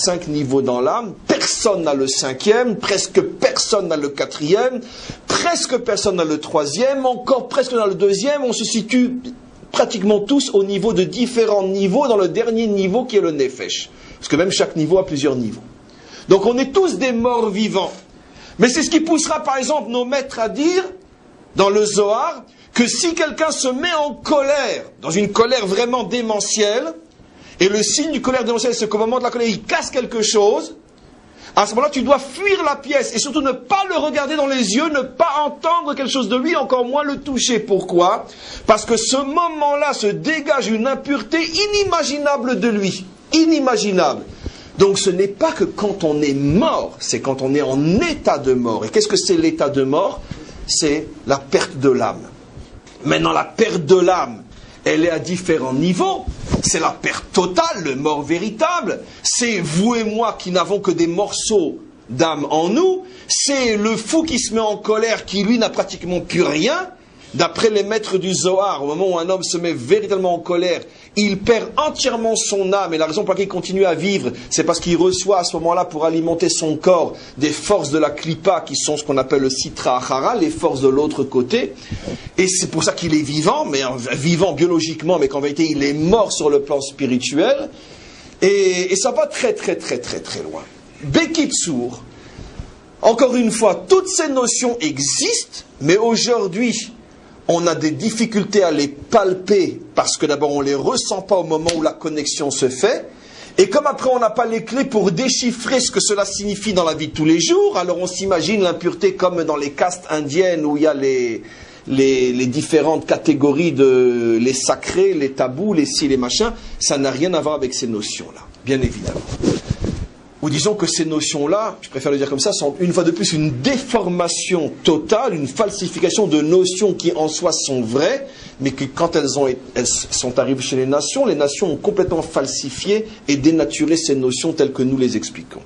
5 niveaux dans l'âme, personne n'a le 5e, presque personne n'a le 4e, presque personne n'a le 3e, encore presque dans le 2e, on se situe pratiquement tous au niveau de différents niveaux dans le dernier niveau qui est le Nefesh. Parce que même chaque niveau a plusieurs niveaux. Donc on est tous des morts vivants. Mais c'est ce qui poussera par exemple nos maîtres à dire, dans le Zohar, que si quelqu'un se met en colère, dans une colère vraiment démentielle, et le signe du colère démentielle, c'est qu'au moment de la colère, il casse quelque chose, à ce moment-là, tu dois fuir la pièce, et surtout ne pas le regarder dans les yeux, ne pas entendre quelque chose de lui, encore moins le toucher. Pourquoi ? Parce que ce moment-là se dégage une impureté inimaginable de lui. Inimaginable. Donc ce n'est pas que quand on est mort, c'est quand on est en état de mort. Et qu'est-ce que c'est l'état de mort ? C'est la perte de l'âme. Maintenant, la perte de l'âme, elle est à différents niveaux. C'est la perte totale, le mort véritable. C'est vous et moi qui n'avons que des morceaux d'âme en nous. C'est le fou qui se met en colère, qui lui n'a pratiquement plus rien. D'après les maîtres du Zohar, au moment où un homme se met véritablement en colère, il perd entièrement son âme. Et la raison pour laquelle il continue à vivre, c'est parce qu'il reçoit à ce moment-là, pour alimenter son corps, des forces de la Klippa, qui sont ce qu'on appelle le Sitra Achara, les forces de l'autre côté. Et c'est pour ça qu'il est vivant, mais vivant biologiquement, mais qu'en vérité, il est mort sur le plan spirituel. Et ça va très très très très très loin. Bekitsour, encore une fois, toutes ces notions existent, mais aujourd'hui, on a des difficultés à les palper parce que d'abord on ne les ressent pas au moment où la connexion se fait. Et comme après on n'a pas les clés pour déchiffrer ce que cela signifie dans la vie de tous les jours, alors on s'imagine l'impureté comme dans les castes indiennes où il y a les différentes catégories de les sacrés, les tabous, les ci, les machins. Ça n'a rien à voir avec ces notions-là, bien évidemment. Ou disons que ces notions-là, je préfère le dire comme ça, sont une fois de plus une déformation totale, une falsification de notions qui en soi sont vraies, mais que quand elles sont arrivées chez les nations ont complètement falsifié et dénaturé ces notions telles que nous les expliquons.